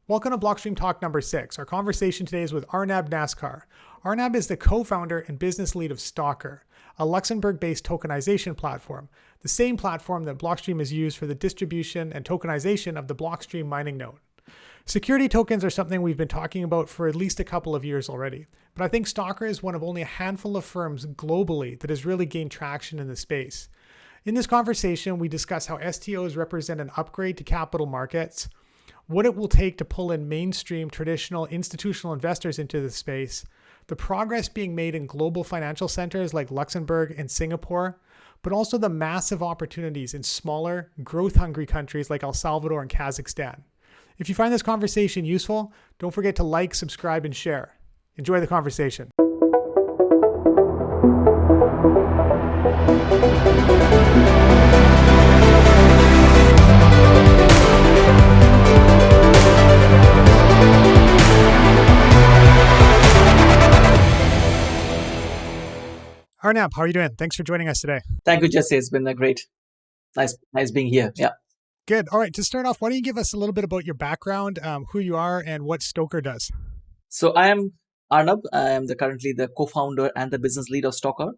Welcome to Blockstream Talk number 6. Our conversation today is with Arnab Naskar. Arnab is the co-founder and business lead of STOKR, a Luxembourg-based tokenization platform, the same platform that Blockstream has used for the distribution and tokenization of the Blockstream mining node. Security tokens are something we've been talking about for at least a couple of years already, but I think STOKR is one of only a handful of firms globally that has really gained traction in the space. In this conversation, we discuss how STOs represent an upgrade to capital markets, what it will take to pull in mainstream traditional institutional investors into the space, the progress being made in global financial centers like Luxembourg and Singapore, but also the massive opportunities in smaller, growth-hungry countries like El Salvador and Kazakhstan. If you find this conversation useful, don't forget to like, subscribe, and share. Enjoy the conversation. Arnab, how are you doing? Thanks for joining us today. Thank you, Jesse. It's been a great, nice being here. Yeah. Good. All right. To start off, why don't you give us a little bit about your background, who you are, and what STOKR does? So I am Arnab. I am currently the co-founder and the business lead of STOKR.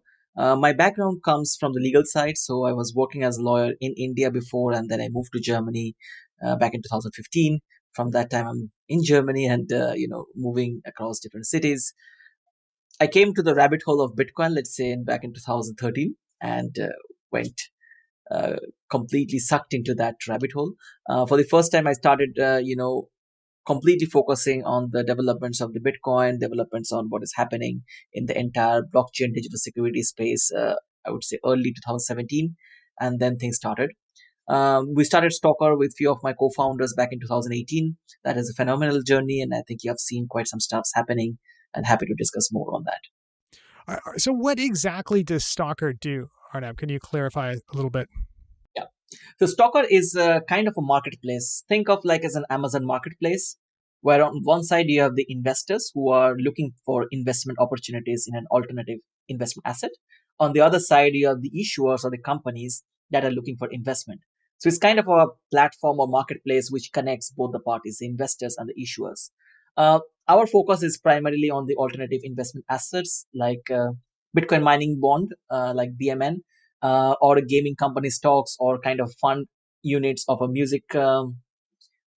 My background comes from the legal side. So I was working as a lawyer in India before, and then I moved to Germany back in 2015. From that time, I'm in Germany and moving across different cities. I came to the rabbit hole of Bitcoin, let's say, back in 2013, and went completely sucked into that rabbit hole. For the first time, I started, completely focusing on the developments of the Bitcoin, developments on what is happening in the entire blockchain digital security space, I would say early 2017, and then things started. We started STOKR with few of my co-founders back in 2018. That is a phenomenal journey, and I think you have seen quite some stuffs happening, and happy to discuss more on that. So what exactly does STOKR do, Arnab? Can you clarify a little bit? Yeah. So STOKR is a kind of a marketplace. Think of like as an Amazon marketplace, where on one side you have the investors who are looking for investment opportunities in an alternative investment asset. On the other side, you have the issuers or the companies that are looking for investment. So it's kind of a platform or marketplace which connects both the parties, the investors and the issuers. Our focus is primarily on the alternative investment assets like Bitcoin mining bond, like BMN, or gaming company stocks, or kind of fund units of a music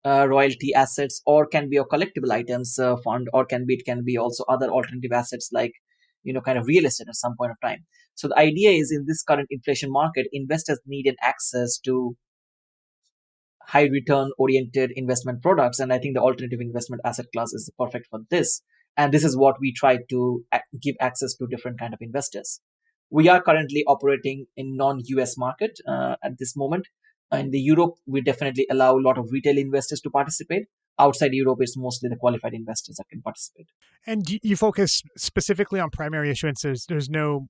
royalty assets, or can be a collectible items fund, or it can be also other alternative assets like kind of real estate at some point of time. So the idea is, in this current inflation market, investors need an access to high return oriented investment products, and I think the alternative investment asset class is perfect for this. And this is what we try to give access to different kind of investors. We are currently operating in non-US market at this moment. In the Europe, we definitely allow a lot of retail investors to participate. Outside Europe, it's mostly the qualified investors that can participate. And you focus specifically on primary issuances. There's no,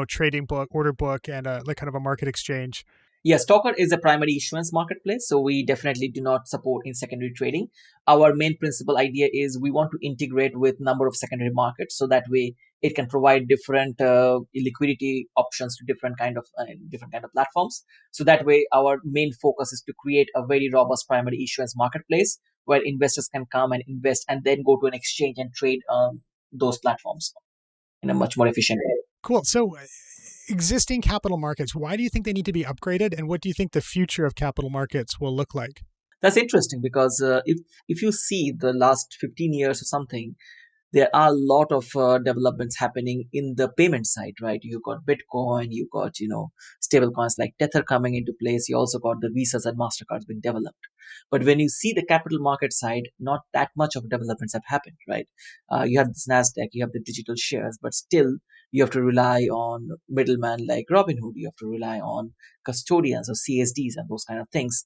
trading book, order book, and like kind of a market exchange. Yes, STOKR is a primary issuance marketplace, so we definitely do not support in secondary trading. Our main principal idea is we want to integrate with number of secondary markets, so that way it can provide different liquidity options to different kind of platforms. So that way, our main focus is to create a very robust primary issuance marketplace where investors can come and invest and then go to an exchange and trade on those platforms in a much more efficient way. Cool. So existing capital markets, why do you think they need to be upgraded, and what do you think the future of capital markets will look like? That's interesting because if you see the last 15 years or something, there are a lot of developments happening in the payment side, right? You got Bitcoin, you got, stable coins like Tether coming into place. You also got the Visas and MasterCards being developed. But when you see the capital market side, not that much of developments have happened, right? You have this NASDAQ, you have the digital shares, but still you have to rely on middlemen like Robinhood. You have to rely on custodians or CSDs and those kind of things.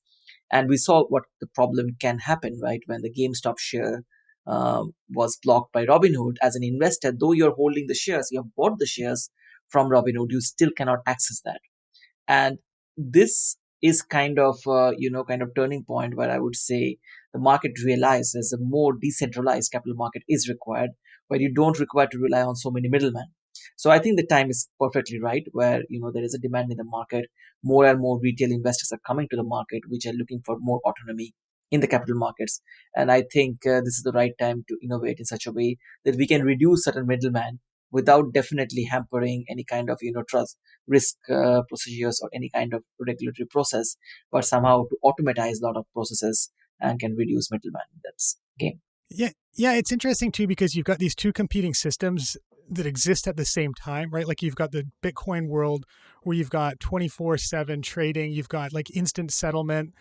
And we saw what the problem can happen, right? When the GameStop share was blocked by Robinhood, as an investor, though you're holding the shares, you have bought the shares from Robinhood, you still cannot access that. And this is kind of turning point where I would say the market realizes a more decentralized capital market is required, where you don't require to rely on so many middlemen. So I think the time is perfectly right, where there is a demand in the market. More and more retail investors are coming to the market, which are looking for more autonomy in the capital markets. And I think this is the right time to innovate in such a way that we can reduce certain middlemen without definitely hampering any kind of trust risk procedures or any kind of regulatory process, but somehow to automatize a lot of processes and can reduce middlemen. That's game. Yeah, it's interesting too because you've got these two competing systems that exist at the same time, right? Like you've got the Bitcoin world where you've got 24/7 trading, you've got like instant settlement,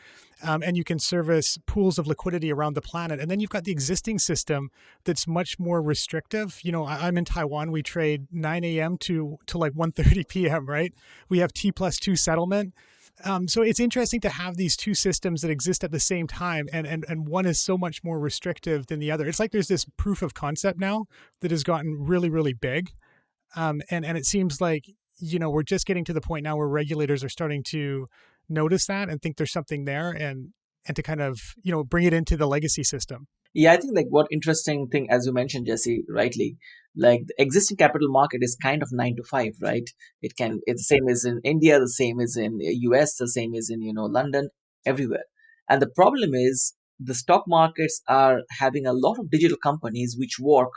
and you can service pools of liquidity around the planet. And then you've got the existing system that's much more restrictive. I'm in Taiwan. We trade 9 a.m. to like 1:30 p.m. Right? We have T+2 settlement. So it's interesting to have these two systems that exist at the same time, and one is so much more restrictive than the other. It's like there's this proof of concept now that has gotten really, really big, and it seems like we're just getting to the point now where regulators are starting to notice that and think there's something there, and to kind of bring it into the legacy system. Yeah, I think like what interesting thing, as you mentioned, Jesse, rightly, like the existing capital market is kind of 9 to 5, right? It's the same as in India, the same as in US, the same as in, London, everywhere. And the problem is the stock markets are having a lot of digital companies which work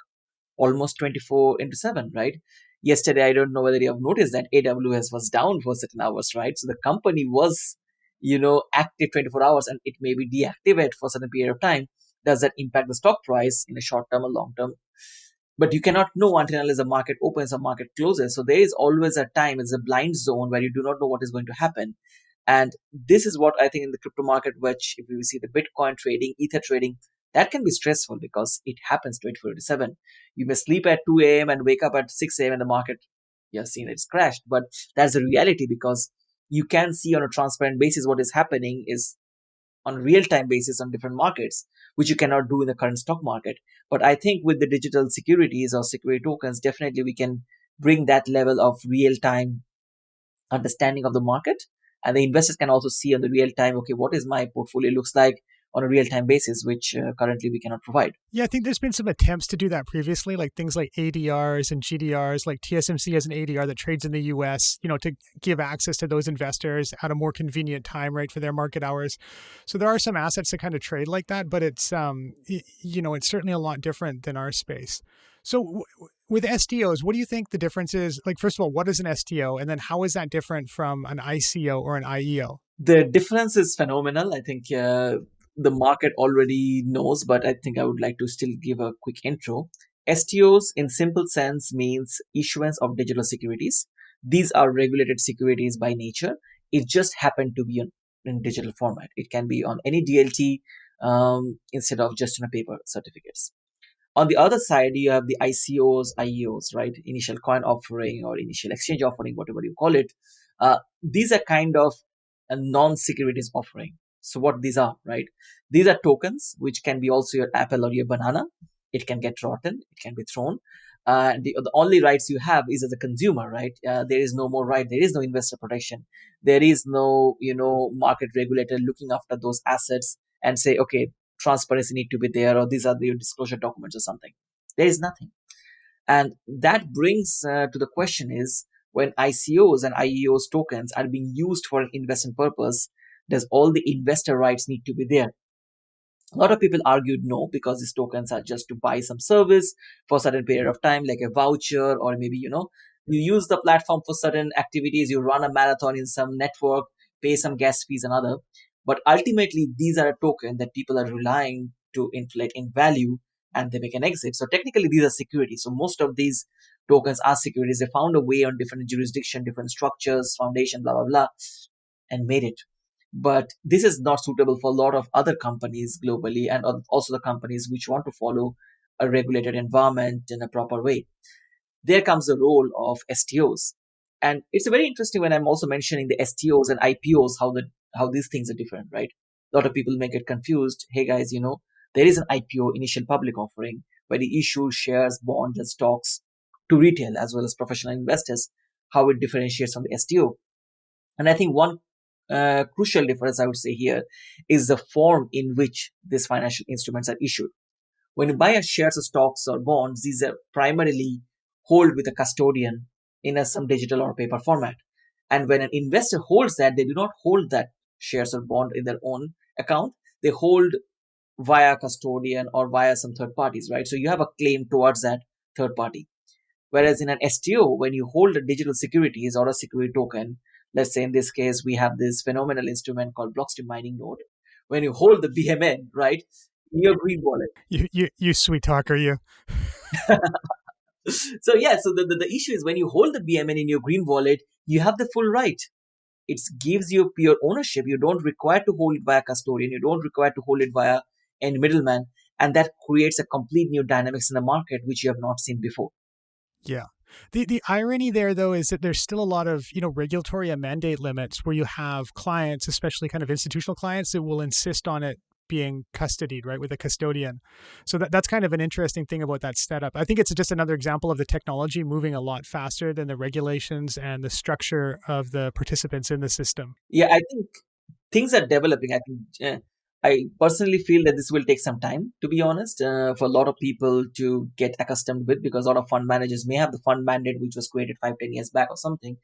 almost 24 into 7, right? Yesterday, I don't know whether you have noticed that AWS was down for certain hours, right? So the company was, active 24 hours and it may be deactivated for a certain period of time. Does that impact the stock price in a short term or long term? But you cannot know until unless the market opens or market closes. So there is always a time, it's a blind zone where you do not know what is going to happen. And this is what I think in the crypto market, which if we see the Bitcoin trading, Ether trading, that can be stressful because it happens 24/7. You may sleep at 2 a.m. and wake up at 6 a.m. and the market, you have seen it's crashed. But that's the reality because you can see on a transparent basis what is happening is on a real time basis on different markets, which you cannot do in the current stock market. But I think with the digital securities or security tokens, definitely we can bring that level of real time understanding of the market, and the investors can also see on the real time, okay, what is my portfolio looks like on a real time basis, which currently we cannot provide. Yeah, I think there's been some attempts to do that previously, like things like ADRs and GDRs, like TSMC has an ADR that trades in the US, to give access to those investors at a more convenient time, right, for their market hours. So there are some assets that kind of trade like that, but it's, it's certainly a lot different than our space. So with STOs, what do you think the difference is? Like, first of all, what is an STO? And then how is that different from an ICO or an IEO? The difference is phenomenal. I think the market already knows, but I think I would like to still give a quick intro. STOs, in simple sense, means issuance of digital securities. These are regulated securities by nature. It just happened to be in digital format. It can be on any DLT instead of just on a paper certificates. On the other side, you have the ICOs, IEOs, right? Initial coin offering or initial exchange offering, whatever you call it. These are kind of a non-securities offering. So what these are, right? These are tokens, which can be also your apple or your banana. It can get rotten. It can be thrown. The only rights you have is as a consumer, right? There is no more right. There is no investor protection. There is no, market regulator looking after those assets and say, okay, transparency need to be there, or these are the disclosure documents or something. There is nothing. And that brings to the question is, when ICOs and IEOs tokens are being used for an investment purpose, does all the investor rights need to be there? A lot of people argued no, because these tokens are just to buy some service for a certain period of time, like a voucher, or maybe, you use the platform for certain activities, you run a marathon in some network, pay some gas fees and other. But ultimately, these are a token that people are relying to inflate in value and they make an exit. So technically, these are securities. So most of these tokens are securities. They found a way on different jurisdiction, different structures, foundation, blah, blah, blah, and made it. But this is not suitable for a lot of other companies globally, and also the companies which want to follow a regulated environment in a proper way. There comes the role of STOs. And it's very interesting when I'm also mentioning the STOs and IPOs, how these things are different, right? A lot of people may get confused. Hey guys, there is an IPO, initial public offering, where they issue shares, bonds, and stocks to retail as well as professional investors. How it differentiates from the STO. And I think one crucial difference I would say here is the form in which these financial instruments are issued. When you buy a shares of stocks or bonds, these are primarily held with a custodian in some digital or paper format. And when an investor holds that, they do not hold that shares or bond in their own account. they hold via custodian or via some third parties, right? So you have a claim towards that third party. Whereas in an STO, when you hold a digital securities or a security token, let's say in this case, we have this phenomenal instrument called Blockstream mining node. When you hold the BMN, right, in your green wallet. You sweet talker, you. So yeah, so the issue is when you hold the BMN in your green wallet, you have the full right. It gives you pure ownership. You don't require to hold it via custodian. You don't require to hold it via any middleman. And that creates a complete new dynamics in the market, which you have not seen before. Yeah. The irony there, though, is that there's still a lot of, regulatory and mandate limits where you have clients, especially kind of institutional clients, that will insist on it being custodied, right, with a custodian. So that's kind of an interesting thing about that setup. I think it's just another example of the technology moving a lot faster than the regulations and the structure of the participants in the system. Yeah, I think things are developing. I personally feel that this will take some time, to be honest, for a lot of people to get accustomed with, because a lot of fund managers may have the fund mandate which was created 5-10 years back or something.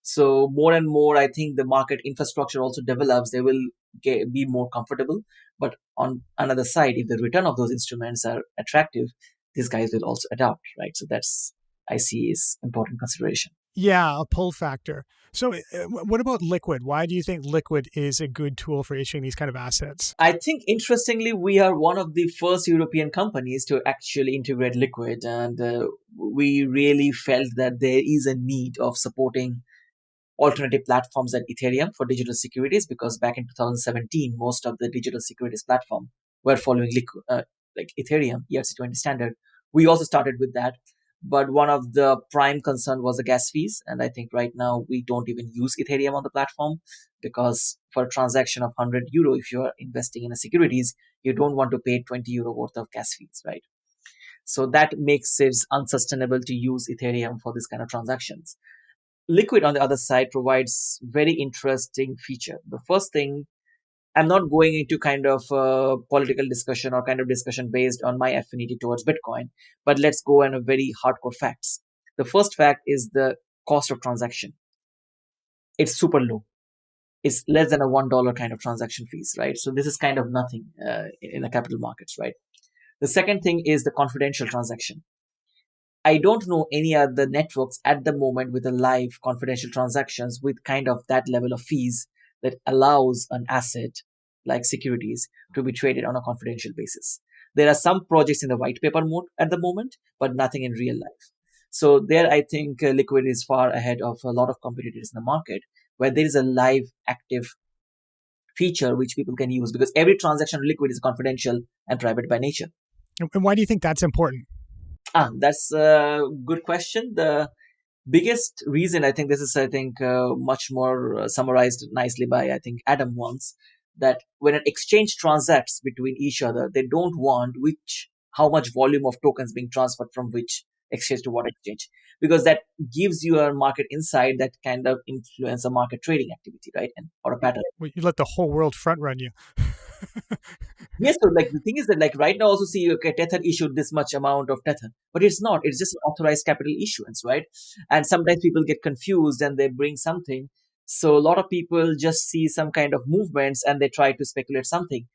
So more and more, I think the market infrastructure also develops. They will be more comfortable. But on another side, if the return of those instruments are attractive, these guys will also adopt, right? So that's, I see, is important consideration. Yeah, a pull factor. So what about Liquid? Why do you think Liquid is a good tool for issuing these kind of assets? I think, interestingly, we are one of the first European companies to actually integrate Liquid. And we really felt that there is a need of supporting alternative platforms like Ethereum for digital securities, because back in 2017, most of the digital securities platform were following like Ethereum, ERC20 standard. We also started with that. But one of the prime concern was the gas fees. And I think right now we don't even use Ethereum on the platform, because for a transaction of €100, if you're investing in a securities, you don't want to pay €20 worth of gas fees, right? So that makes it unsustainable to use Ethereum for this kind of transactions. Liquid, on the other side, provides very interesting feature. The first thing, I'm not going into kind of political discussion or kind of discussion based on my affinity towards Bitcoin, but let's go on a very hardcore facts. The first fact is the cost of transaction. It's super low. It's less than a $1 kind of transaction fees, right? So this is kind of nothing in the capital markets, right? The second thing is the confidential transaction. I don't know any other networks at the moment with a live confidential transactions with kind of that level of fees that allows an asset like securities to be traded on a confidential basis. There are some projects in the white paper mode at the moment, but nothing in real life. So there, I think Liquid is far ahead of a lot of competitors in the market, where there is a live active feature which people can use, because every transaction on Liquid is confidential and private by nature. And why do you think that's important? That's a good question. The biggest reason, I think this is, much more summarized nicely by, I think, Adam once, that when an exchange transacts between each other, they don't want how much volume of tokens being transferred from which exchange to what exchange, because that gives you a market insight that kind of influence a market trading activity, right? Or a pattern. Well, you let the whole world front run you. Yes, so like the thing is that like right now also see, okay, Tether issued this much amount of Tether, but it's not. It's just an authorized capital issuance, right? And sometimes people get confused and they bring something. So a lot of people just see some kind of movements and they try to speculate something.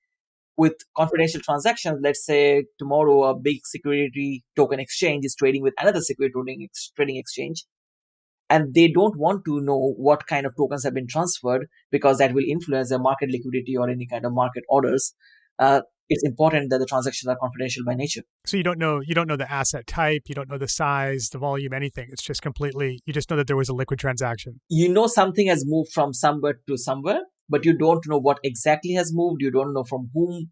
With confidential transactions, let's say tomorrow a big security token exchange is trading with another security trading exchange, and they don't want to know what kind of tokens have been transferred, because that will influence their market liquidity or any kind of market orders. It's important that the transactions are confidential by nature. So you don't know the asset type, you don't know the size, the volume, anything. It's just completely, you just know that there was a liquid transaction. You know something has moved from somewhere to somewhere, but you don't know what exactly has moved. You don't know from whom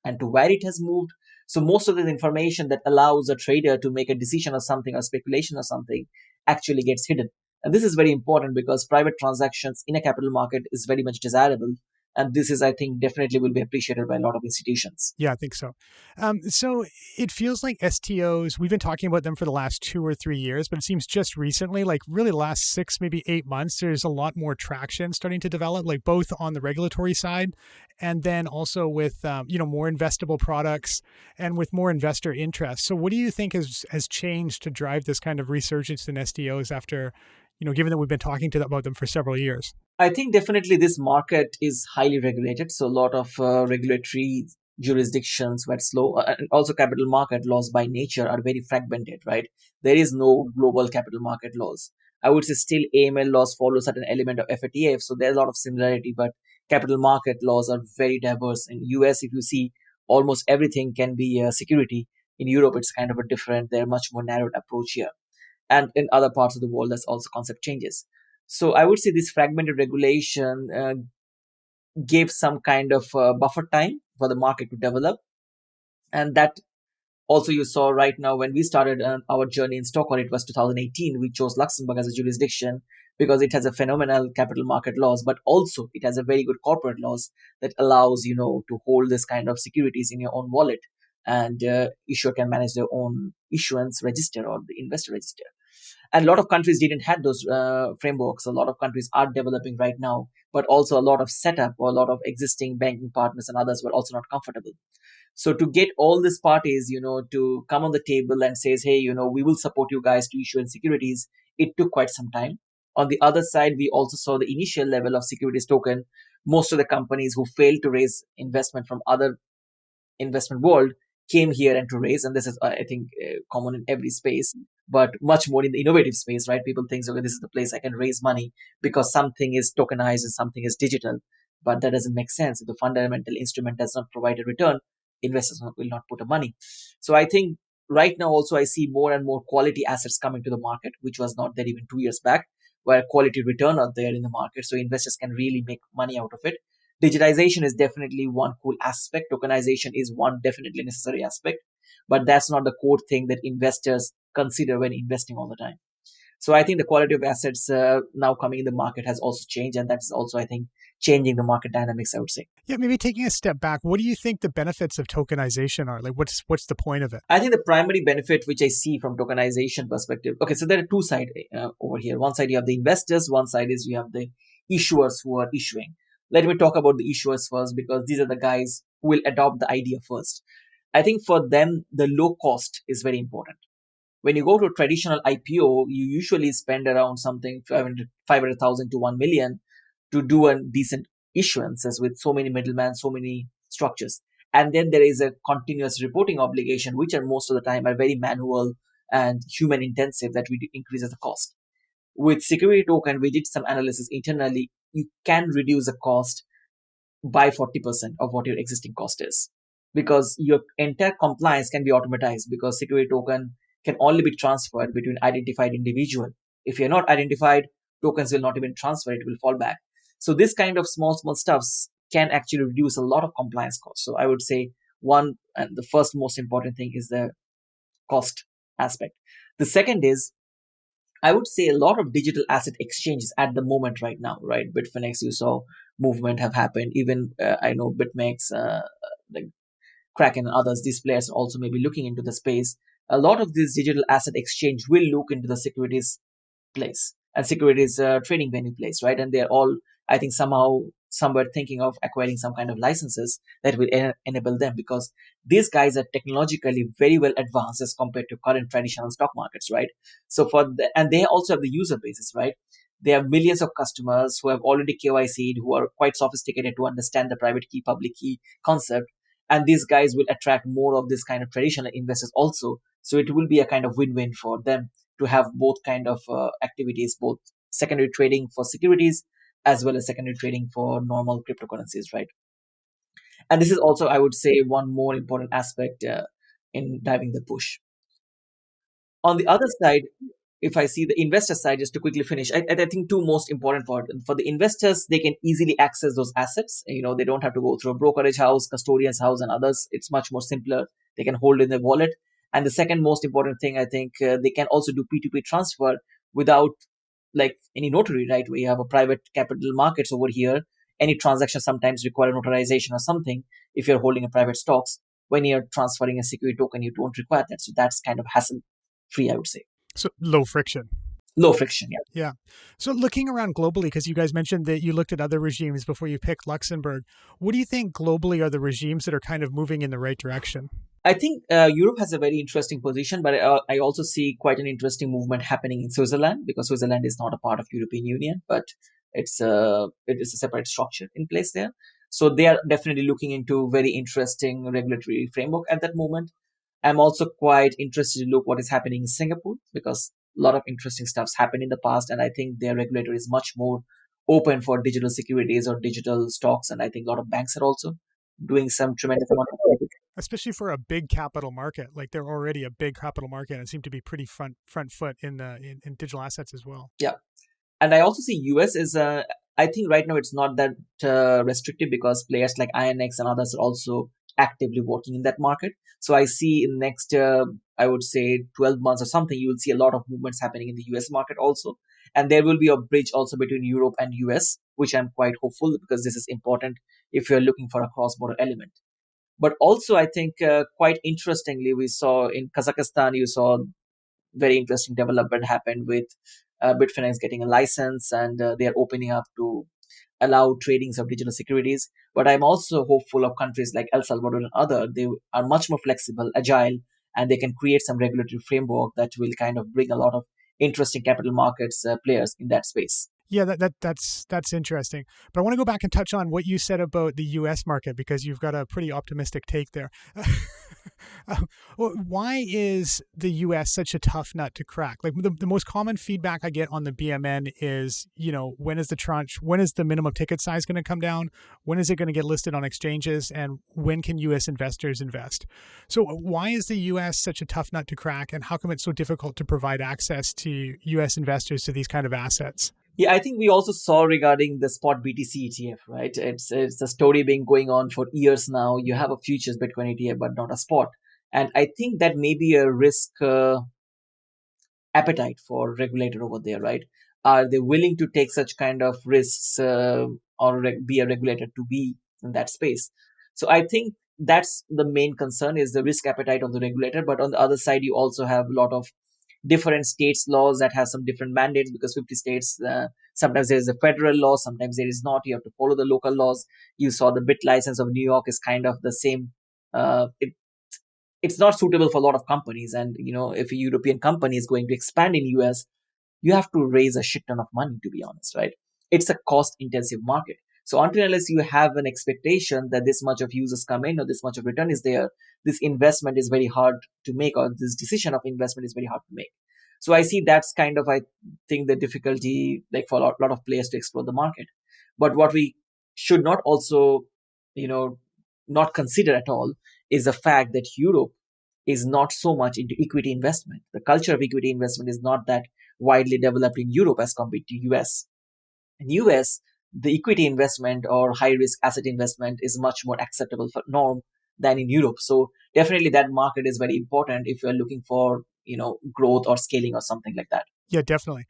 and to where it has moved. So most of this information that allows a trader to make a decision or something or speculation or something actually gets hidden. And this is very important, because private transactions in a capital market is very much desirable. And this is, I think, definitely will be appreciated by a lot of institutions. Yeah, I think so. So it feels like STOs, we've been talking about them for the last 2 or 3 years, but it seems just recently, like really the last 6, maybe 8 months, there's a lot more traction starting to develop, like both on the regulatory side and then also with, more investable products and with more investor interest. So what do you think has changed to drive this kind of resurgence in STOs after, given that we've been talking about them for several years? I think definitely this market is highly regulated. So a lot of regulatory jurisdictions were slow, and also capital market laws by nature are very fragmented, right? There is no global capital market laws. I would say still AML laws follow certain element of FATF, so there's a lot of similarity, but capital market laws are very diverse. In US, if you see, almost everything can be a security. In Europe, it's kind of a different, they're much more narrowed approach here. And in other parts of the world, that's also concept changes. So I would say this fragmented regulation gave some kind of buffer time for the market to develop. And that also you saw right now when we started our journey in Stockholm, it was 2018. We chose Luxembourg as a jurisdiction because it has a phenomenal capital market laws, but also it has a very good corporate laws that allows, to hold this kind of securities in your own wallet. And issuer can manage their own issuance register or the investor register. And a lot of countries didn't have those frameworks. A lot of countries are developing right now, but also a lot of setup or a lot of existing banking partners and others were also not comfortable. So to get all these parties, to come on the table and says, hey, we will support you guys to issue in securities, it took quite some time. On the other side, we also saw the initial level of securities token. Most of the companies who failed to raise investment from other investment world came here and to raise, and this is I think common in every space, but much more in the innovative space, right? People think, okay, this is the place I can raise money because something is tokenized and something is digital, but that doesn't make sense. If the fundamental instrument does not provide a return, investors will not put a money. So I think right now also I see more and more quality assets coming to the market, which was not there even 2 years back, where quality return are there in the market, so investors can really make money out of it. Digitization is definitely one cool aspect. Tokenization is one definitely necessary aspect, but that's not the core thing that investors consider when investing all the time. So I think the quality of assets now coming in the market has also changed, and that's also, I think, changing the market dynamics, I would say. Yeah, maybe taking a step back, what do you think the benefits of tokenization are? Like, what's the point of it? I think the primary benefit which I see from tokenization perspective, okay, so there are two sides over here. One side you have the investors, one side is you have the issuers who are issuing. Let me talk about the issuers first because these are the guys who will adopt the idea first. I think for them, the low cost is very important. When you go to a traditional IPO, you usually spend around something 500,000 to 1 million to do a decent issuances with so many middlemen, so many structures. And then there is a continuous reporting obligation, which are most of the time are very manual and human intensive that increases the cost. With security token, we did some analysis internally. You can reduce the cost by 40% of what your existing cost is because your entire compliance can be automatized because security token can only be transferred between identified individual. If you're not identified, tokens will not even transfer, it will fall back. So this kind of small stuffs can actually reduce a lot of compliance costs. So I would say one, and the first most important thing is the cost aspect. The second is, I would say a lot of digital asset exchanges at the moment right now, right? Bitfinex, you saw movement have happened. Even I know BitMEX, like Kraken and others, these players are also maybe looking into the space. A lot of this digital asset exchange will look into the securities place and securities trading venue place, right? And they're all, I think, somehow somewhere thinking of acquiring some kind of licenses that will enable them because these guys are technologically very well advanced as compared to current traditional stock markets, right? So and they also have the user bases, right? They have millions of customers who have already KYC'd, who are quite sophisticated to understand the private key, public key concept. And these guys will attract more of this kind of traditional investors also. So it will be a kind of win-win for them to have both kind of activities, both secondary trading for securities as well as secondary trading for normal cryptocurrencies, right? And this is also, I would say, one more important aspect in driving the push. On the other side, if I see the investor side, just to quickly finish, I think two most important for the investors, they can easily access those assets. They don't have to go through a brokerage house, custodian's house, and others. It's much more simpler. They can hold in their wallet. And the second most important thing, I think, they can also do P2P transfer without like any notary, right? We have a private capital markets over here. Any transaction sometimes require notarization or something. If you're holding a private stocks, when you're transferring a security token, you don't require that. So that's kind of hassle free, I would say. So low friction. Low friction, yeah. Yeah. So looking around globally, because you guys mentioned that you looked at other regimes before you picked Luxembourg, what do you think globally are the regimes that are kind of moving in the right direction? I think Europe has a very interesting position, but I also see quite an interesting movement happening in Switzerland because Switzerland is not a part of European Union, but it is a separate structure in place there. So they are definitely looking into very interesting regulatory framework at that moment. I'm also quite interested to look what is happening in Singapore, because a lot of interesting stuff's happened in the past, and I think their regulator is much more open for digital securities or digital stocks, and I think a lot of banks are also doing some tremendous amount of it. Especially for a big capital market, like they're already a big capital market and seem to be pretty front foot in in digital assets as well. Yeah, and I also see US is I think right now it's not that restrictive, because players like INX and others are also actively working in that market. So I see in next I would say 12 months or something, you will see a lot of movements happening in the US market also, and there will be a bridge also between Europe and US, which I'm quite hopeful, because this is important if you're looking for a cross border element. But also I think quite interestingly, we saw in Kazakhstan, you saw very interesting development happened with Bitfinex getting a license, and they are opening up to allow tradings of digital securities. But I'm also hopeful of countries like El Salvador and other. They are much more flexible, agile, and they can create some regulatory framework that will kind of bring a lot of interesting capital markets players in that space. Yeah, that's interesting. But I want to go back and touch on what you said about the U.S. market, because you've got a pretty optimistic take there. Well, why is the U.S. such a tough nut to crack? Like the most common feedback I get on the BMN is, when is the minimum ticket size going to come down? When is it going to get listed on exchanges? And when can U.S. investors invest? So why is the U.S. such a tough nut to crack? And how come it's so difficult to provide access to U.S. investors to these kind of assets? Yeah, I think we also saw regarding the spot BTC ETF, right? It's a story being going on for years now. You have a futures Bitcoin ETF, but not a spot, and I think that may be a risk appetite for regulator over there, right? Are they willing to take such kind of risks, be a regulator to be in that space? So I think that's the main concern, is the risk appetite of the regulator. But on the other side, you also have a lot of different states laws that have some different mandates, because 50 states, sometimes there is a federal law, sometimes there is not. You have to follow the local laws. You saw the bit license of New York is kind of the same. It's not suitable for a lot of companies, and if a European company is going to expand in US, you have to raise a shit ton of money, to be honest, right? It's a cost intensive market. So until unless you have an expectation that this much of users come in or this much of return is there, this investment is very hard to make, or this decision of investment is very hard to make. So I see that's kind of, I think, the difficulty, like for a lot of players to explore the market. But what we should not also, you know, not consider at all is the fact that Europe is not so much into equity investment. The culture of equity investment is not that widely developed in Europe as compared to US. In US, the equity investment or high risk asset investment is much more acceptable for norm than in Europe. So definitely that market is very important if you're looking for, growth or scaling or something like that. Yeah, definitely.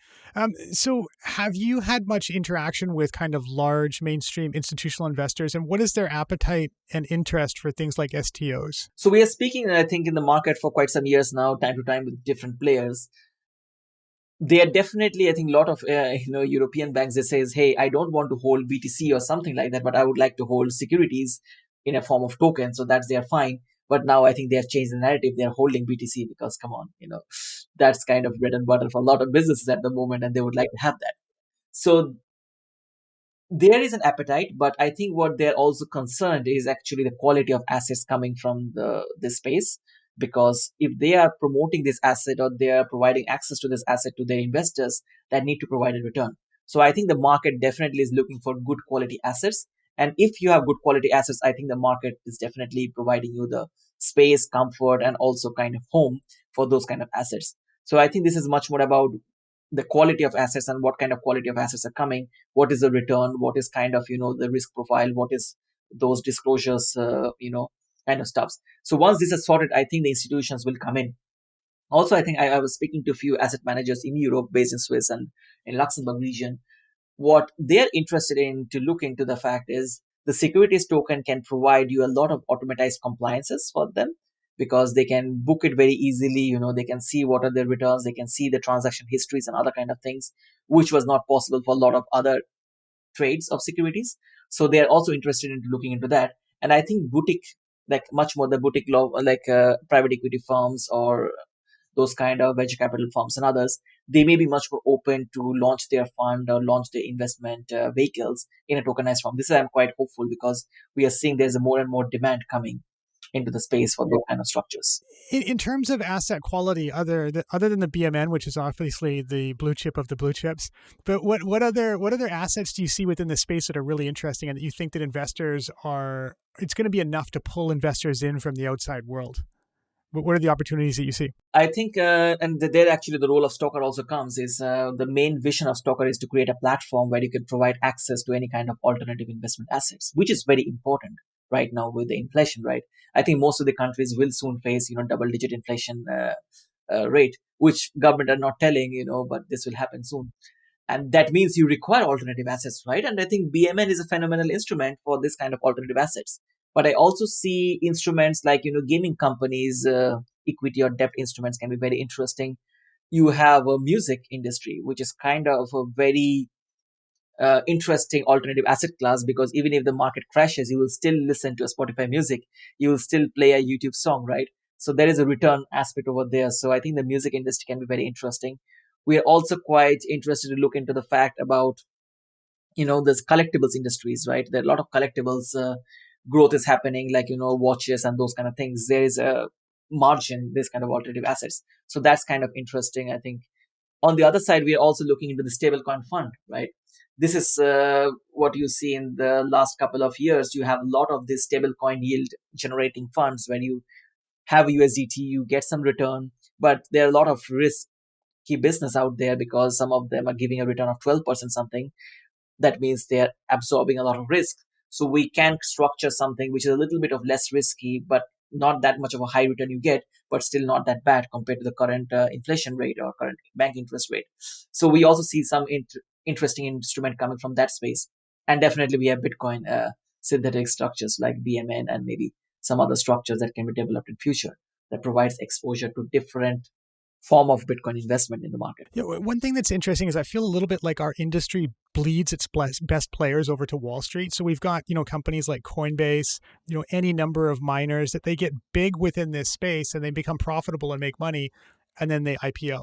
So have you had much interaction with kind of large mainstream institutional investors, and what is their appetite and interest for things like STOs? So we are speaking, I think, in the market for quite some years now, time to time with different players. They are definitely, I think, a lot of European banks, they says, hey, I don't want to hold BTC or something like that, but I would like to hold securities in a form of token. So that's, they're fine. But now I think they have changed the narrative. They're holding BTC because, come on, that's kind of bread and butter for a lot of businesses at the moment, and they would like to have that. So there is an appetite, but I think what they're also concerned is actually the quality of assets coming from this space. Because if they are promoting this asset or they are providing access to this asset to their investors, that need to provide a return. So I think the market definitely is looking for good quality assets. And if you have good quality assets, I think the market is definitely providing you the space, comfort, and also kind of home for those kind of assets. So I think this is much more about the quality of assets and what kind of quality of assets are coming, what is the return, what is kind of the risk profile, what is those disclosures, kind of stuffs. So once this is sorted, I think the institutions will come in. Also, I think I was speaking to a few asset managers in Europe, based in Swiss and in Luxembourg region. What they're interested in to look into the fact is the securities token can provide you a lot of automatized compliances for them, because they can book it very easily. They can see what are their returns, they can see the transaction histories and other kind of things, which was not possible for a lot of other trades of securities. So they are also interested in looking into that. And I think boutique, like much more the boutique law, like private equity firms or those kind of venture capital firms and others, they may be much more open to launch their fund or launch their investment vehicles in a tokenized form. This is I'm quite hopeful because we are seeing there's a more and more demand coming into the space for those kind of structures. In terms of asset quality, other than the BMN, which is obviously the blue chip of the blue chips, but what other assets do you see within the space that are really interesting and that you think that it's going to be enough to pull investors in from the outside world? What are the opportunities that you see? I think, and there actually the role of STOKR also comes, is the main vision of STOKR is to create a platform where you can provide access to any kind of alternative investment assets, which is very important right now with the inflation, right? I think most of the countries will soon face, double-digit inflation rate, which government are not telling, but this will happen soon. And that means you require alternative assets, right? And I think BMN is a phenomenal instrument for this kind of alternative assets. But I also see instruments like, gaming companies, equity or debt instruments can be very interesting. You have a music industry, which is kind of a very interesting alternative asset class, because even if the market crashes, you will still listen to a Spotify music. You will still play a YouTube song, right? So there is a return aspect over there. So I think the music industry can be very interesting. We are also quite interested to look into the fact about, there's collectibles industries, right? There are a lot of collectibles growth is happening, like, watches and those kind of things. There is a margin, this kind of alternative assets. So that's kind of interesting, I think. On the other side, we are also looking into the stablecoin fund, right? This is what you see in the last couple of years. You have a lot of these stablecoin yield generating funds where you have USDT, you get some return, but there are a lot of risky business out there because some of them are giving a return of 12% something. That means they're absorbing a lot of risk. So we can structure something which is a little bit of less risky, but not that much of a high return you get, but still not that bad compared to the current inflation rate or current bank interest rate. So we also see some interesting instrument coming from that space. And definitely we have Bitcoin synthetic structures like BMN and maybe some other structures that can be developed in future that provides exposure to different form of Bitcoin investment in the market. Yeah, one thing that's interesting is I feel a little bit like our industry bleeds its best players over to Wall Street. So we've got, companies like Coinbase, any number of miners that they get big within this space and they become profitable and make money, and then they IPO.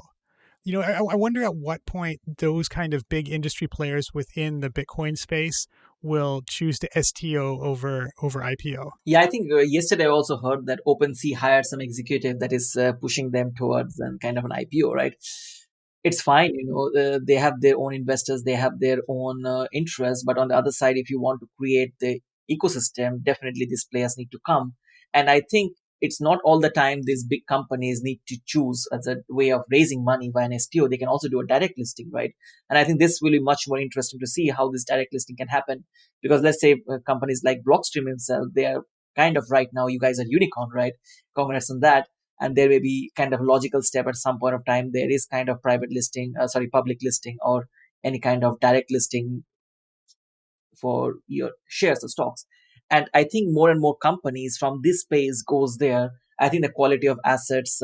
I wonder at what point those kind of big industry players within the Bitcoin space will choose to STO over IPO. Yeah, I think yesterday I also heard that OpenSea hired some executive that is pushing them towards kind of an IPO, right? It's fine, they have their own investors, they have their own interests. But on the other side, if you want to create the ecosystem, definitely these players need to come. And I think it's not all the time these big companies need to choose as a way of raising money via an STO. They can also do a direct listing, right? And I think this will be much more interesting to see how this direct listing can happen. Because let's say companies like Blockstream himself, they are kind of right now, you guys are unicorn, right? Congrats on that. And there may be kind of logical step at some point of time. There is kind of public listing or any kind of direct listing for your shares or stocks. And I think more and more companies from this space goes there. I think the quality of assets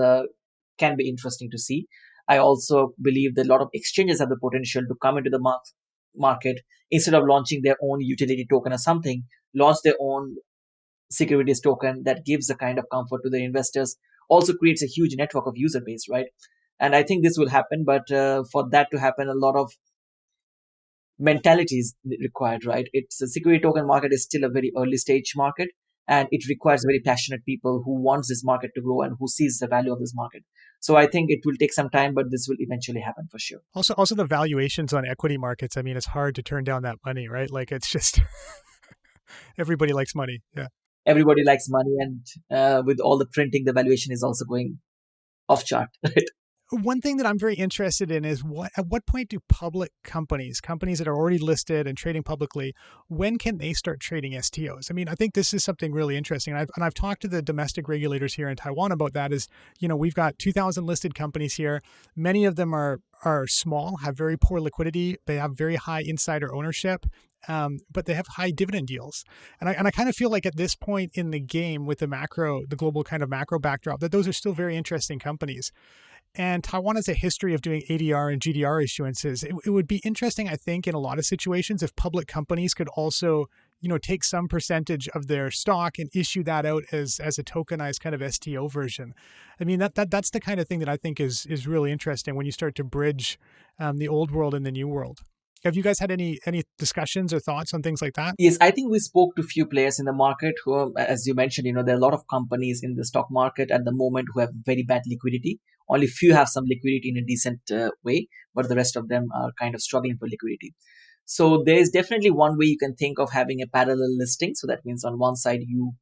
can be interesting to see. I also believe that a lot of exchanges have the potential to come into the market instead of launching their own utility token or something, launch their own securities token that gives a kind of comfort to the investors, also creates a huge network of user base, right? And I think this will happen, but for that to happen, a lot of mentality is required, right? It's a security token market is still a very early stage market, and it requires very passionate people who wants this market to grow and who sees the value of this market. So I think it will take some time, but this will eventually happen for sure. Also the valuations on equity markets. I mean, it's hard to turn down that money, right? Like it's just everybody likes money. Yeah. Everybody likes money, and with all the printing, the valuation is also going off chart, right? One thing that I'm very interested in is at what point do public companies that are already listed and trading publicly, when can they start trading STOs? I mean, I think this is something really interesting. And I've talked to the domestic regulators here in Taiwan about that. We've got 2,000 listed companies here. Many of them are small, have very poor liquidity. They have very high insider ownership. But they have high dividend yields. And I kind of feel like at this point in the game with the global kind of macro backdrop, that those are still very interesting companies. And Taiwan has a history of doing ADR and GDR issuances. It would be interesting, I think, in a lot of situations if public companies could also take some percentage of their stock and issue that out as a tokenized kind of STO version. I mean, that's the kind of thing that I think is really interesting when you start to bridge the old world and the new world. Have you guys had any discussions or thoughts on things like that? Yes, I think we spoke to few players in the market who, as you mentioned, there are a lot of companies in the stock market at the moment who have very bad liquidity. Only few have some liquidity in a decent way, but the rest of them are kind of struggling for liquidity. So there is definitely one way you can think of having a parallel listing. So that means on one side, you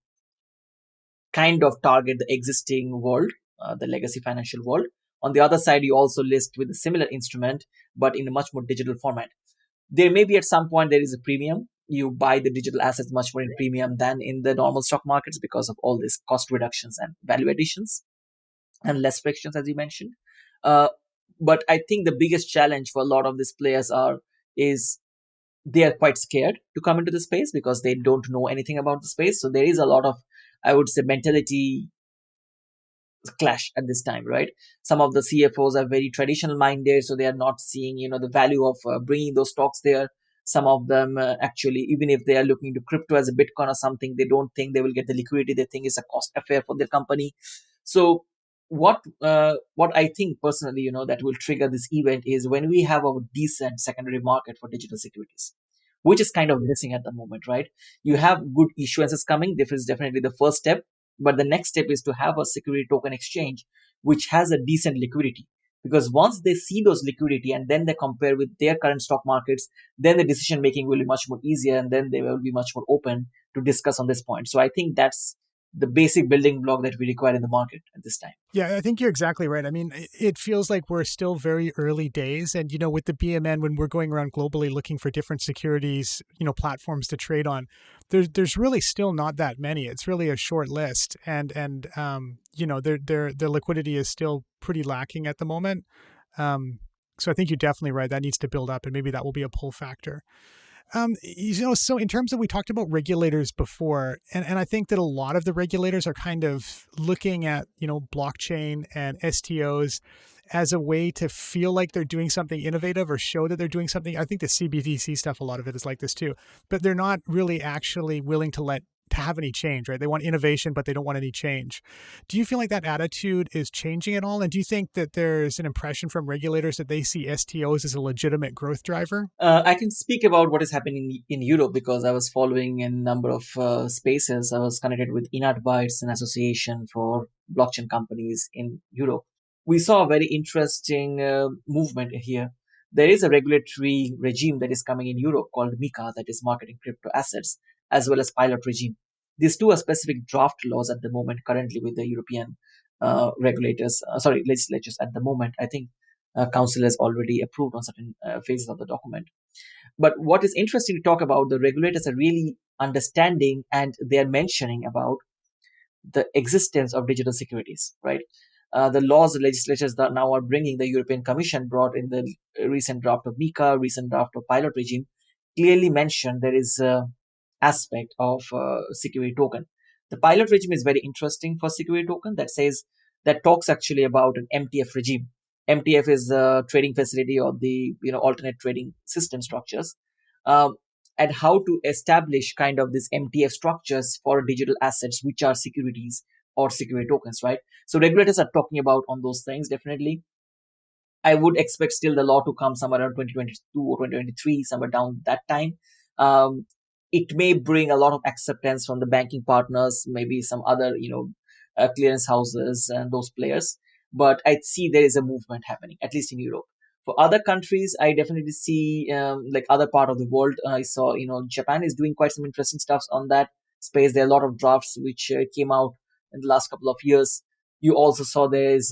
kind of target the existing world, the legacy financial world. On the other side, you also list with a similar instrument, but in a much more digital format. There may be at some point there is a premium. You buy the digital assets much more in premium than in the normal stock markets because of all these cost reductions and value additions and less frictions, as you mentioned. Uh, but I think the biggest challenge for a lot of these players is they are quite scared to come into the space because they don't know anything about the space. So there is a lot of, I would say, mentality clash at this time, right? Some of the CFOs are very traditional minded, so they are not seeing, the value of bringing those stocks there. Some of them actually, even if they are looking to crypto as a Bitcoin or something, they don't think they will get the liquidity. They think it's a cost affair for their company. So what I think personally, that will trigger this event is when we have a decent secondary market for digital securities, which is kind of missing at the moment, right? You have good issuances coming. This is definitely the first step. But the next step is to have a security token exchange which has a decent liquidity. Because once they see those liquidity and then they compare with their current stock markets, then the decision making will be much more easier and then they will be much more open to discuss on this point. So I think that's the basic building block that we require in the market at this time. Yeah, I think you're exactly right. I mean, it feels like we're still very early days. And, with the BMN, when we're going around globally looking for different securities, platforms to trade on, there's really still not that many. It's really a short list. And their liquidity is still pretty lacking at the moment. So I think you're definitely right. That needs to build up and maybe that will be a pull factor. So in terms of, we talked about regulators before, and I think that a lot of the regulators are kind of looking at, blockchain and STOs as a way to feel like they're doing something innovative or show that they're doing something. I think the CBDC stuff, a lot of it is like this too, but they're not really actually willing to have any change, right? They want innovation, but they don't want any change. Do you feel like that attitude is changing at all? And do you think that there's an impression from regulators that they see STOs as a legitimate growth driver? I can speak about what is happening in Europe because I was following a number of spaces. I was connected with Inadbytes, an association for blockchain companies in Europe. We saw a very interesting movement here. There is a regulatory regime that is coming in Europe called MiCA, that is marketing crypto assets, as well as pilot regime. These two are specific draft laws at the moment, currently with the European legislatures at the moment. I think Council has already approved on certain phases of the document. But what is interesting to talk about, the regulators are really understanding and they are mentioning about the existence of digital securities, right? The laws, the legislatures that now are bringing, the European Commission brought in the recent draft of MiCA, recent draft of pilot regime, clearly mentioned there is aspect of security token. The pilot regime is very interesting for security token that talks actually about an MTF regime. MTF is the trading facility or the alternate trading system structures, and how to establish kind of these MTF structures for digital assets which are securities or security tokens, right? So regulators are talking about on those things definitely. I would expect still the law to come somewhere around 2022 or 2023, somewhere down that time. It may bring a lot of acceptance from the banking partners, maybe some other, clearance houses and those players. But I see there is a movement happening, at least in Europe. For other countries, I definitely see like other part of the world. I saw, Japan is doing quite some interesting stuff on that space. There are a lot of drafts which came out in the last couple of years. You also saw there is,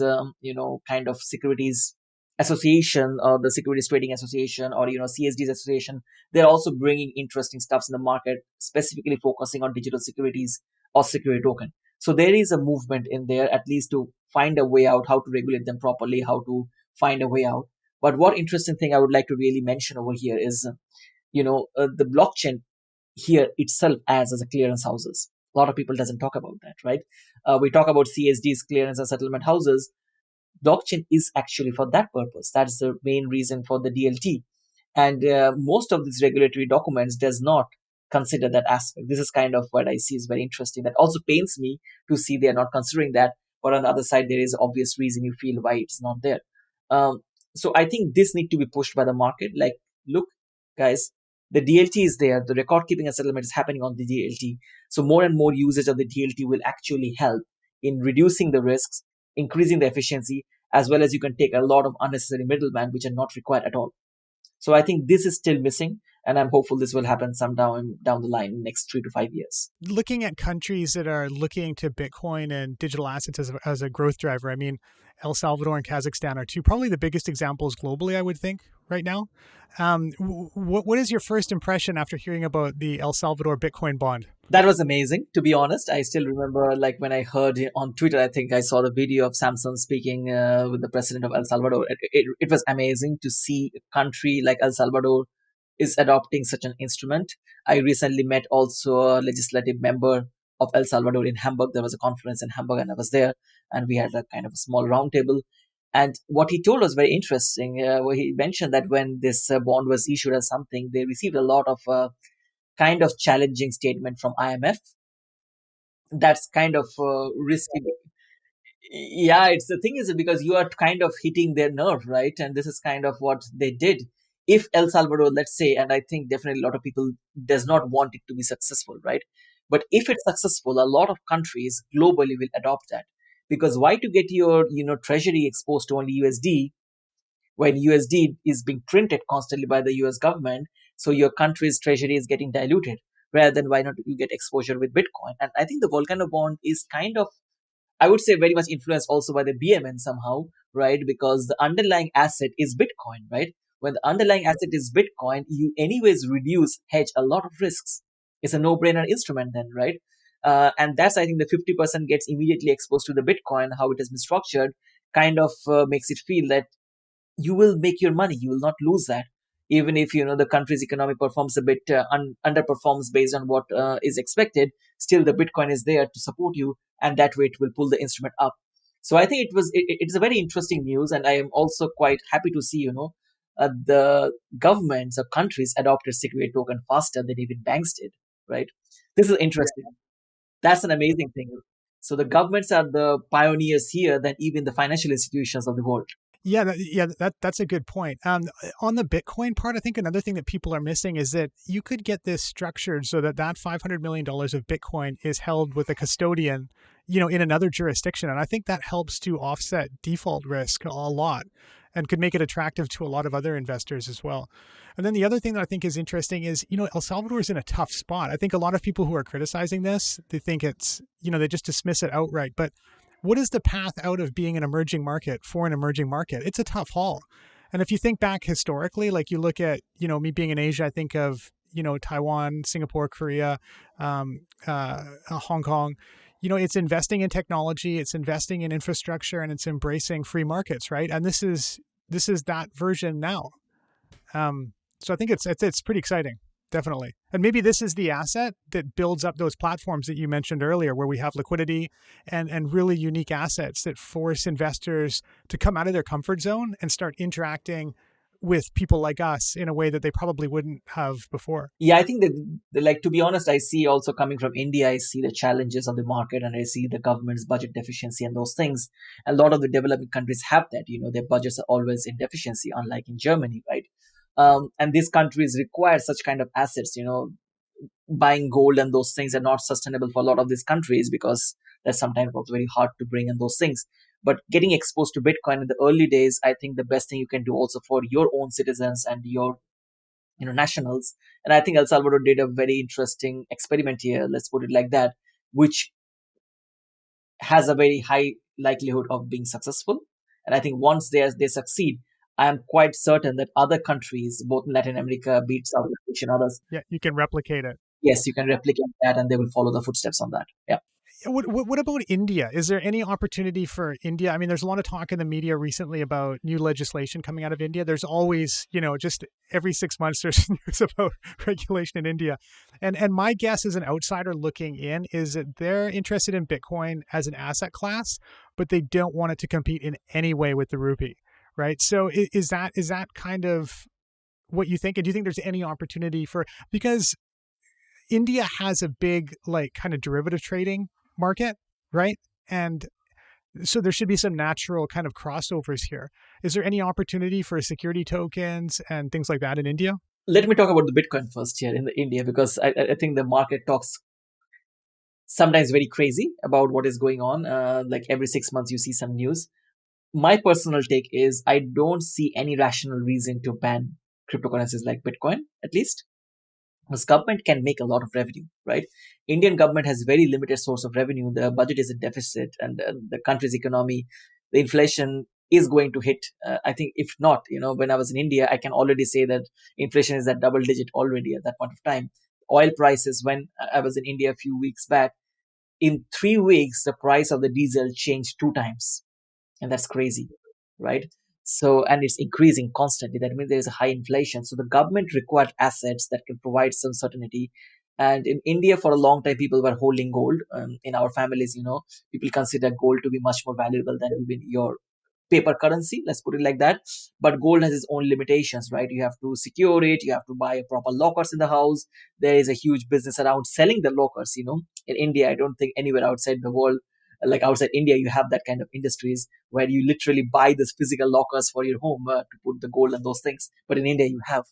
kind of securities association or the securities trading association or CSDs association. They're also bringing interesting stuffs in the market, specifically focusing on digital securities or security token. So there is a movement in there, at least to find a way out, how to regulate them properly, how to find a way out. But what interesting thing I would like to really mention over here is, the blockchain here itself as a clearance houses. A lot of people doesn't talk about that, right? We talk about CSDs, clearance and settlement houses. Blockchain is actually for that purpose. That's the main reason for the DLT. And most of these regulatory documents does not consider that aspect. This is kind of what I see is very interesting. That also pains me to see they are not considering that. But on the other side, there is obvious reason you feel why it's not there. Um, so I think this need to be pushed by the market. Like, look, guys, the DLT is there. The record keeping and settlement is happening on the DLT. So more and more usage of the DLT will actually help in reducing the risks, increasing the efficiency, as well as you can take a lot of unnecessary middlemen which are not required at all. So I think this is still missing, and I'm hopeful this will happen some down the line in next 3 to 5 years. Looking at countries that are looking to Bitcoin and digital assets as a growth driver, I mean, El Salvador and Kazakhstan are two probably the biggest examples globally, I would think, right now. What is your first impression after hearing about the El Salvador Bitcoin bond? That was amazing, to be honest. I still remember, like, when I heard it on Twitter, I think I saw the video of Samson speaking with the president of El Salvador. It was amazing to see a country like El Salvador is adopting such an instrument. I recently met also a legislative member of El Salvador in Hamburg. There was a conference in Hamburg and I was there, and we had a kind of a small roundtable. And what he told was very interesting, where he mentioned that when this bond was issued or something, they received a lot of kind of challenging statement from IMF. That's kind of risky. Yeah, it's the thing is because you are kind of hitting their nerve, right? And this is kind of what they did. If El Salvador, let's say, and I think definitely a lot of people does not want it to be successful, right? But if it's successful, a lot of countries globally will adopt that. Because why to get your treasury exposed to only USD when USD is being printed constantly by the US government, so your country's treasury is getting diluted, rather than why not you get exposure with Bitcoin? And I think the Volcano bond is kind of, I would say, very much influenced also by the BMN somehow, right? Because the underlying asset is Bitcoin, right? When the underlying asset is Bitcoin, you anyways hedge a lot of risks. It's a no-brainer instrument then, right? And that's, I think, the 50% gets immediately exposed to the Bitcoin, how it has been structured, kind of makes it feel that you will make your money. You will not lose that. Even if, the country's economy performs a bit underperforms based on what is expected, still the Bitcoin is there to support you, and that way it will pull the instrument up. So I think it's a very interesting news, and I am also quite happy to see, the governments of countries adopted security token faster than even banks did, right? This is interesting. That's an amazing thing. So the governments are the pioneers here than even the financial institutions of the world. Yeah, that's a good point. On the Bitcoin part, I think another thing that people are missing is that you could get this structured so that $500 million of Bitcoin is held with a custodian, in another jurisdiction. And I think that helps to offset default risk a lot and could make it attractive to a lot of other investors as well. And then the other thing that I think is interesting is, El Salvador is in a tough spot. I think a lot of people who are criticizing this, they think it's, they just dismiss it outright. But what is the path out of being an emerging market for an emerging market? It's a tough haul. And if you think back historically, like you look at, me being in Asia, I think of, Taiwan, Singapore, Korea, Hong Kong. It's investing in technology, it's investing in infrastructure, and it's embracing free markets, right? And this is that version now. So I think it's pretty exciting. Definitely. And maybe this is the asset that builds up those platforms that you mentioned earlier, where we have liquidity and really unique assets that force investors to come out of their comfort zone and start interacting with people like us in a way that they probably wouldn't have before. Yeah, I think that, like, to be honest, I see also coming from India, I see the challenges of the market and I see the government's budget deficiency and those things. A lot of the developing countries have that, their budgets are always in deficiency, unlike in Germany, right? And these countries require such kind of assets. Buying gold and those things are not sustainable for a lot of these countries because that's sometimes also very hard to bring in those things. But getting exposed to Bitcoin in the early days, I think the best thing you can do also for your own citizens and your nationals. And I think El Salvador did a very interesting experiment here, let's put it like that, which has a very high likelihood of being successful. And I think once they succeed, I am quite certain that other countries, both in Latin America, be it South Asia and others. Yeah, you can replicate it. Yes, you can replicate that and they will follow the footsteps on that. Yeah. What about India? Is there any opportunity for India? I mean, there's a lot of talk in the media recently about new legislation coming out of India. There's always, just every 6 months there's news about regulation in India. And my guess as an outsider looking in is that they're interested in Bitcoin as an asset class, but they don't want it to compete in any way with the rupee, right? So is that kind of what you think? And do you think there's any opportunity because India has a big like kind of derivative trading market, right? And so there should be some natural kind of crossovers here. Is there any opportunity for security tokens and things like that in India? Let me talk about the Bitcoin first here in India, because I think the market talks sometimes very crazy about what is going on. Like every 6 months, you see some news. My personal take is I don't see any rational reason to ban cryptocurrencies like Bitcoin, at least. Because government can make a lot of revenue, right? Indian government has very limited source of revenue. The budget is in deficit, and the country's economy, the inflation is going to hit. I think if not, when I was in India, I can already say that inflation is at double digit already at that point of time. Oil prices, when I was in India a few weeks back, in 3 weeks, the price of the diesel changed 2 times, and that's crazy, right? So, and it's increasing constantly. That means there is a high inflation. So the government required assets that can provide some certainty. And in India, for a long time, people were holding gold. In our families, people consider gold to be much more valuable than even your paper currency, let's put it like that. But gold has its own limitations, right? You have to secure it, you have to buy proper lockers in the house. There is a huge business around selling the lockers. In India, I don't think anywhere outside the world, like outside India, you have that kind of industries where you literally buy this physical lockers for your home to put the gold and those things. But in India, you have.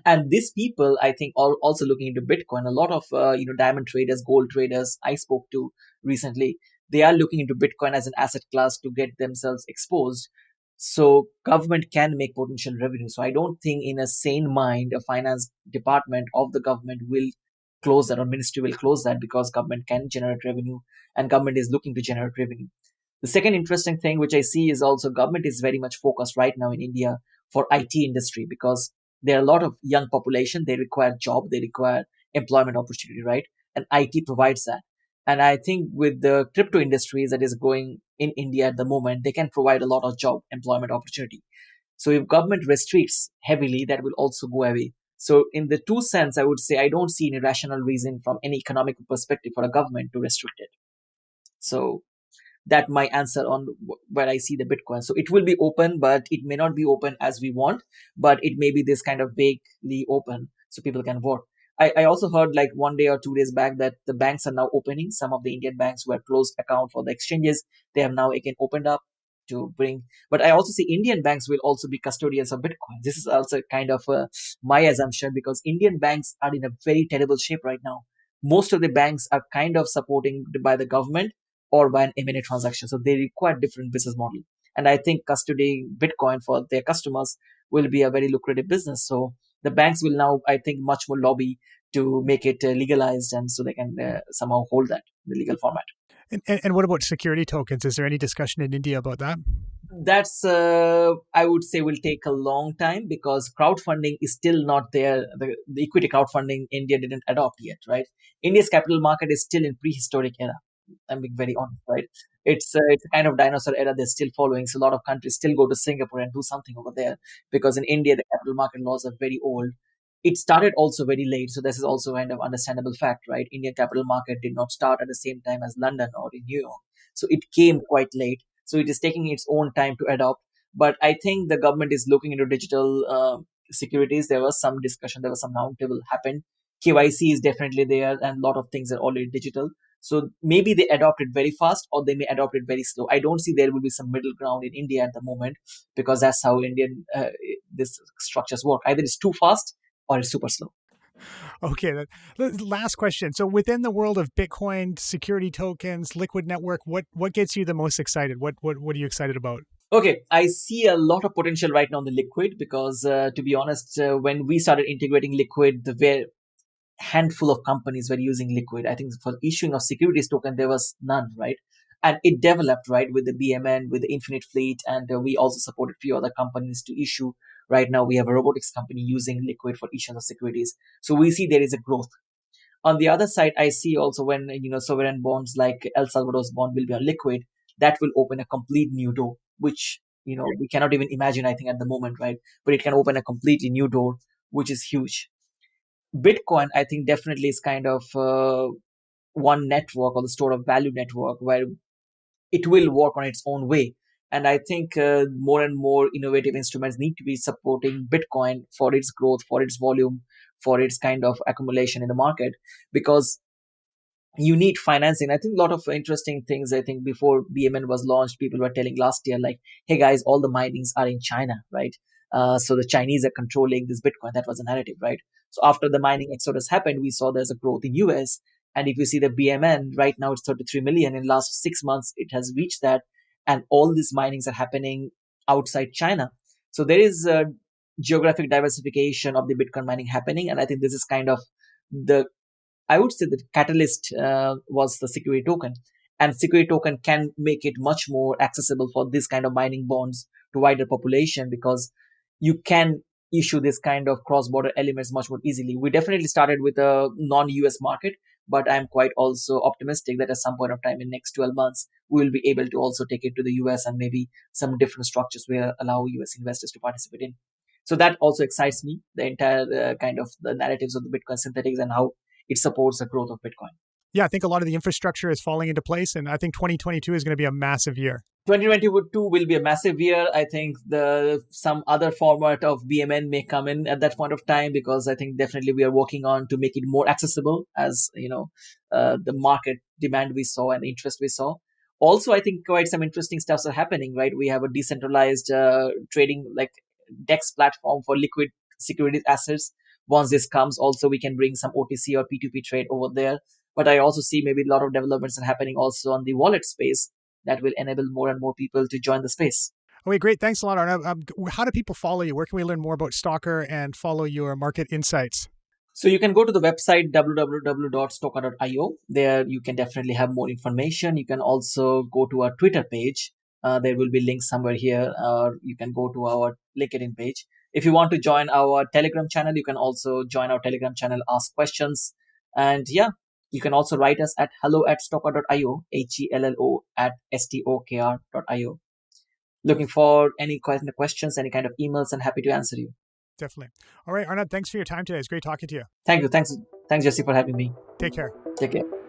And these people, I think, are also looking into Bitcoin. A lot of diamond traders, gold traders I spoke to recently, they are looking into Bitcoin as an asset class to get themselves exposed. So government can make potential revenue. So I don't think in a sane mind a finance department of the government will close that, or ministry will close that, because government can generate revenue and government is looking to generate revenue. The second interesting thing which I see is also government is very much focused right now in India for IT industry, because there are a lot of young population. They require job, they require employment opportunity, right? And IT provides that. And I think with the crypto industries that is going in India at the moment, they can provide a lot of job employment opportunity. So if government restricts heavily, that will also go away. So in the two sense, I would say I don't see any rational reason from any economic perspective for a government to restrict it. So that my answer on where I see the Bitcoin. So it will be open, but it may not be open as we want, but it may be this kind of vaguely open so people can vote. I also heard like 1 day or 2 days back that the banks are now opening. Some of the Indian banks who had closed account for the exchanges, they have now again opened up to bring. But I also see Indian banks will also be custodians of Bitcoin. This is also kind of my assumption, because Indian banks are in a very terrible shape right now. Most of the banks are kind of supporting by the government or by an M&A transaction. So they require different business model. And I think custodying Bitcoin for their customers will be a very lucrative business. So the banks will now, I think, much more lobby to make it legalized, and so they can somehow hold that in the legal format. And what about security tokens? Is there any discussion in India about that? That's I would say will take a long time, because crowdfunding is still not there. The equity crowdfunding India didn't adopt yet, right? India's capital market is still in prehistoric era. I'm being very honest, right? It's a kind of dinosaur era they're still following. So a lot of countries still go to Singapore and do something over there, because in India the capital market laws are very old. It started also very late, so this is also kind of understandable fact, right? Indian capital market did not start at the same time as London or in New York, so it came quite late. So it is taking its own time to adopt. But I think the government is looking into digital securities. There was some discussion, there was some roundtable happened. KYC is definitely there, and a lot of things are already digital. So maybe they adopt it very fast, or they may adopt it very slow. I don't see there will be some middle ground in India at the moment, because that's how Indian this structures work. Either it's too fast or it's super slow. Okay, last question. So within the world of Bitcoin, security tokens, liquid network, what gets you the most excited? What are you excited about? Okay, I see a lot of potential right now in the liquid, because to be honest, when we started integrating liquid, the very handful of companies were using liquid. I think for issuing of securities token, there was none, right? And it developed, right, with the BMN, with the Infinite Fleet, and we also supported few other companies to issue. Right now, we have a robotics company using liquid for issuance of securities. So we see there is a growth. On the other side, I see also when sovereign bonds like El Salvador's bond will be on liquid, that will open a complete new door, which we cannot even imagine. I think at the moment, right? But it can open a completely new door, which is huge. Bitcoin, I think, definitely is kind of one network, or the store of value network, where it will work on its own way. And I think more and more innovative instruments need to be supporting Bitcoin for its growth, for its volume, for its kind of accumulation in the market, because you need financing. I think a lot of interesting things. I think before BMN was launched, people were telling last year, like, hey guys, all the minings are in China, right? So the Chinese are controlling this Bitcoin. That was a narrative, right? So after the mining exodus happened, we saw there's a growth in US. And if you see the BMN, right now it's 33 million. In the last 6 months, it has reached that. And all these minings are happening outside China. So there is a geographic diversification of the Bitcoin mining happening. And I think this is kind of the, I would say the catalyst was the security token. And security token can make it much more accessible for this kind of mining bonds to wider population, because you can issue this kind of cross-border elements much more easily. We definitely started with a non-US market, but I'm quite also optimistic that at some point of time in next 12 months, we will be able to also take it to the US, and maybe some different structures will allow US investors to participate in. So that also excites me, the entire kind of the narratives of the Bitcoin synthetics and how it supports the growth of Bitcoin. Yeah, I think a lot of the infrastructure is falling into place, and I think 2022 is going to be a massive year. 2022 will be a massive year. I think some other format of BMN may come in at that point of time, because I think definitely we are working on to make it more accessible, as the market demand we saw and interest we saw. Also, I think quite some interesting stuffs are happening, right? We have a decentralized trading, like DEX platform for liquid securities assets. Once this comes, also we can bring some OTC or P2P trade over there. But I also see maybe a lot of developments are happening also on the wallet space that will enable more and more people to join the space. Okay, great. Thanks a lot, Arnab. How do people follow you? Where can we learn more about STOKR and follow your market insights? So you can go to the website www.stokr.io. There you can definitely have more information. You can also go to our Twitter page. There will be links somewhere here. Or you can go to our LinkedIn page. If you want to join our Telegram channel, you can also join our Telegram channel, ask questions. And yeah, you can also write us at hello@stokr.io, HELLO @STOKR.io. Looking for any questions, any kind of emails, and happy to answer you. Definitely. All right, Arnab, thanks for your time today. It's great talking to you. Thank you. Thanks, Jesse, for having me. Take care. Take care.